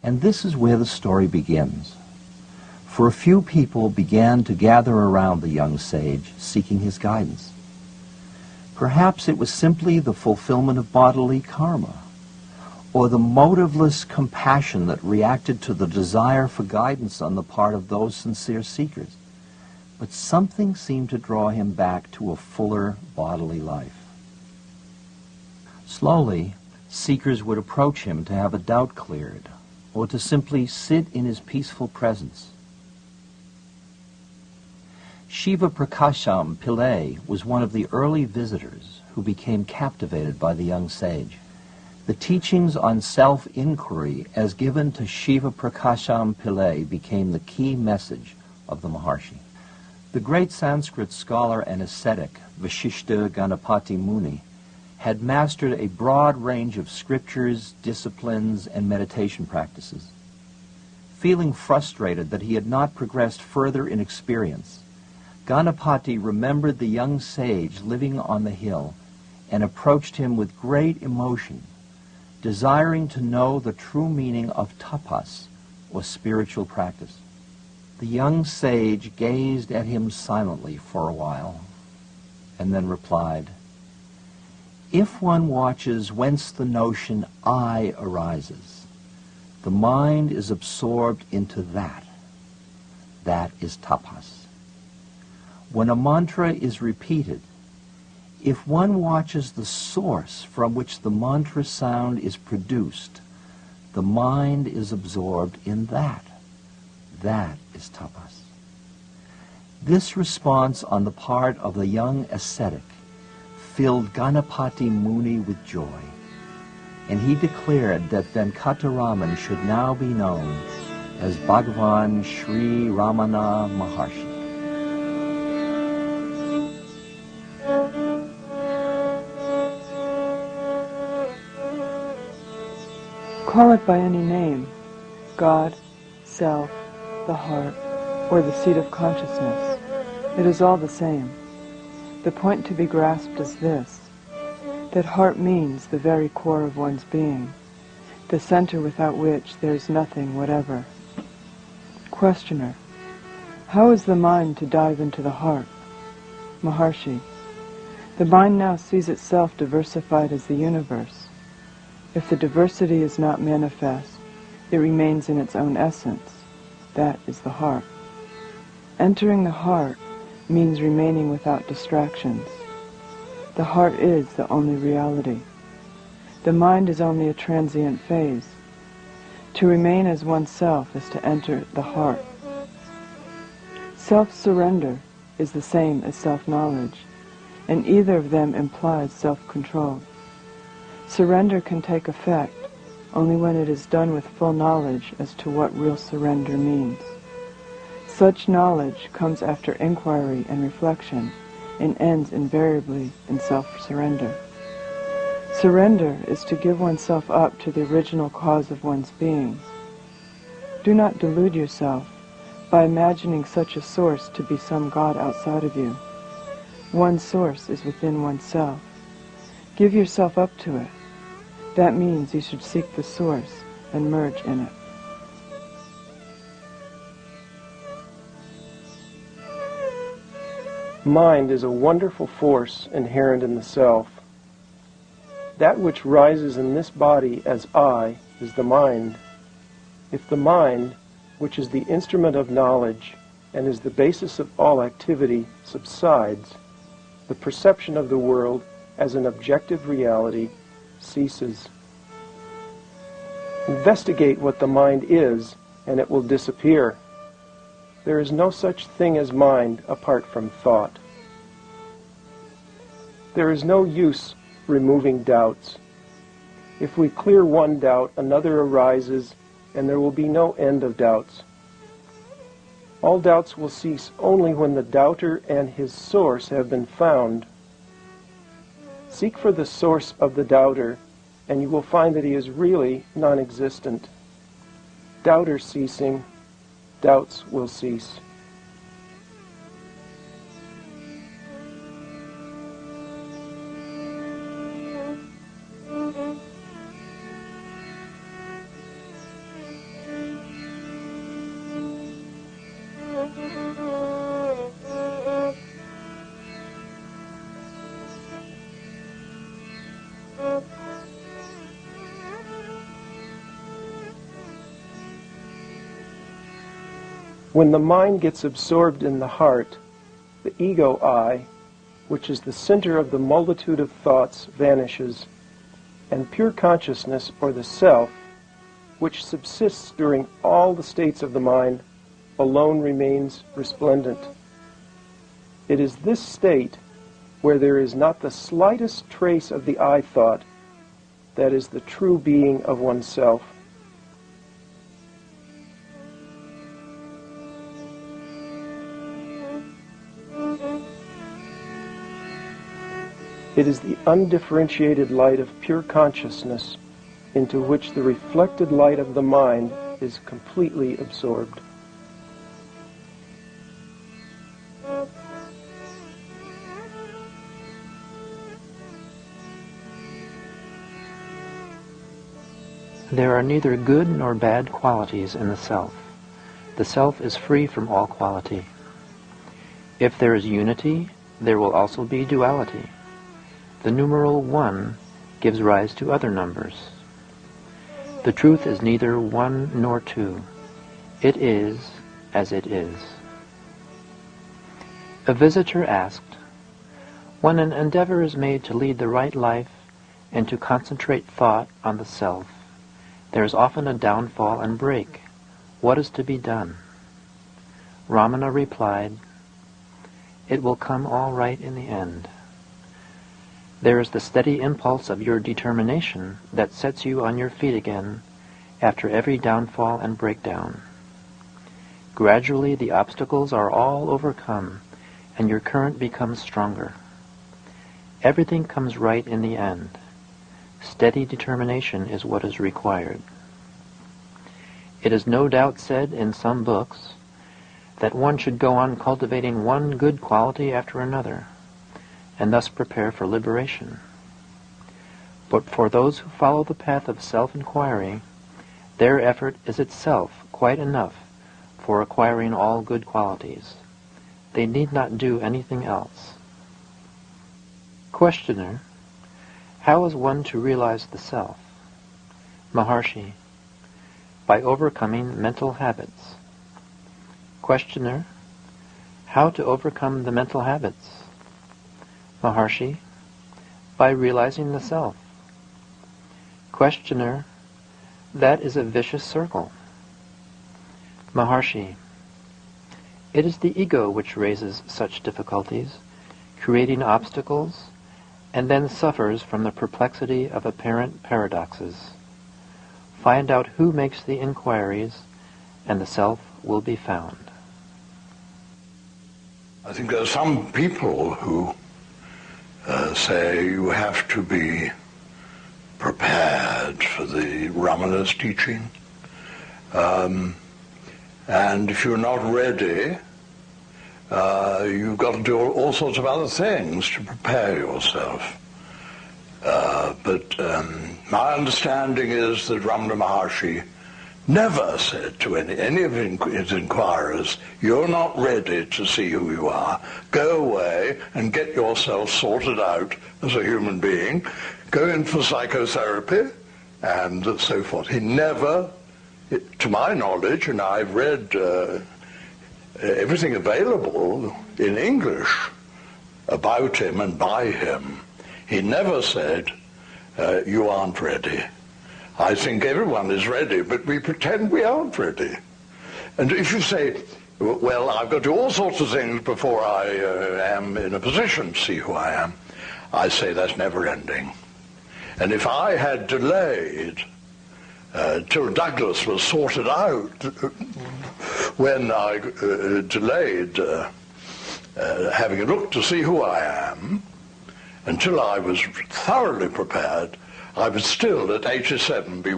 And this is where the story begins. For a few people began to gather around the young sage, seeking his guidance. Perhaps it was simply the fulfillment of bodily karma, or the motiveless compassion that reacted to the desire for guidance on the part of those sincere seekers. But something seemed to draw him back to a fuller bodily life. Slowly, seekers would approach him to have a doubt cleared, or to simply sit in his peaceful presence. Shiva Prakasham Pillai was one of the early visitors who became captivated by the young sage. The teachings on self-inquiry as given to Shiva Prakasham Pillai became the key message of the Maharshi. The great Sanskrit scholar and ascetic Vasishtha Ganapati Muni had mastered a broad range of scriptures, disciplines, and meditation practices. Feeling frustrated that he had not progressed further in experience, Ganapati remembered the young sage living on the hill and approached him with great emotion, desiring to know the true meaning of tapas, or spiritual practice. The young sage gazed at him silently for a while, and then replied, "If one watches whence the notion I arises, the mind is absorbed into that. That is tapas. When a mantra is repeated, if one watches the source from which the mantra sound is produced, the mind is absorbed in that. That is tapas." This response on the part of the young ascetic filled Ganapati Muni with joy, and he declared that Venkataraman should now be known as Bhagavan Sri Ramana Maharshi. Call it by any name, God, self, the heart, or the seat of consciousness. It is all the same. The point to be grasped is this, that heart means the very core of one's being, the center without which there is nothing whatever. Questioner: how is the mind to dive into the heart? Maharshi: the mind now sees itself diversified as the universe. If the diversity is not manifest, it remains in its own essence. That is the heart. Entering the heart means remaining without distractions. The heart is the only reality. The mind is only a transient phase. To remain as oneself is to enter the heart. Self-surrender is the same as self-knowledge, and either of them implies self-control. Surrender can take effect only when it is done with full knowledge as to what real surrender means. Such knowledge comes after inquiry and reflection and ends invariably in self-surrender. Surrender is to give oneself up to the original cause of one's being. Do not delude yourself by imagining such a source to be some God outside of you. One source is within oneself. Give yourself up to it. That means you should seek the source and merge in it. Mind is a wonderful force inherent in the self. That which rises in this body as I is the mind. If the mind, which is the instrument of knowledge and is the basis of all activity, subsides, the perception of the world as an objective reality ceases. Investigate what the mind is, and it will disappear. There is no such thing as mind apart from thought. There is no use removing doubts. If we clear one doubt, another arises, and there will be no end of doubts. All doubts will cease only when the doubter and his source have been found. Seek for the source of the doubter, and you will find that he is really non-existent. Doubter ceasing, doubts will cease. When the mind gets absorbed in the heart, the ego I, which is the center of the multitude of thoughts, vanishes, and pure consciousness, or the self, which subsists during all the states of the mind, alone remains resplendent. It is this state, where there is not the slightest trace of the I thought, that is the true being of oneself. It is the undifferentiated light of pure consciousness into which the reflected light of the mind is completely absorbed. There are neither good nor bad qualities in the self. The self is free from all quality. If there is unity, there will also be duality. The numeral 1 gives rise to other numbers. The truth is neither 1 nor 2. It is as it is. A visitor asked, when an endeavor is made to lead the right life and to concentrate thought on the self, there is often a downfall and break. What is to be done? Ramana replied, it will come all right in the end. There is the steady impulse of your determination that sets you on your feet again after every downfall and breakdown. Gradually the obstacles are all overcome and your current becomes stronger. Everything comes right in the end. Steady determination is what is required. It is no doubt said in some books that one should go on cultivating one good quality after another, and thus prepare for liberation. But for those who follow the path of self-inquiry, their effort is itself quite enough for acquiring all good qualities. They need not do anything else. Questioner, how is one to realize the self? Maharshi, by overcoming mental habits. Questioner, how to overcome the mental habits? Maharshi, by realizing the self. Questioner, that is a vicious circle. Maharshi, it is the ego which raises such difficulties, creating obstacles, and then suffers from the perplexity of apparent paradoxes. Find out who makes the inquiries, and the self will be found. I think there are some people who say you have to be prepared for the Ramana's teaching. And if you're not ready, you've got to do all sorts of other things to prepare yourself. But my understanding is that Ramana Maharshi never said to any of his inquirers, you're not ready to see who you are. Go away and get yourself sorted out as a human being. Go in for psychotherapy and so forth. He never, to my knowledge, and I've read everything available in English about him and by him, he never said, you aren't ready. I think everyone is ready, but we pretend we aren't ready. And if you say, well, I've got to do all sorts of things before I am in a position to see who I am, I say that's never ending. And if I had delayed till Douglas was sorted out, when I delayed having a look to see who I am, until I was thoroughly prepared, I would still at 87 be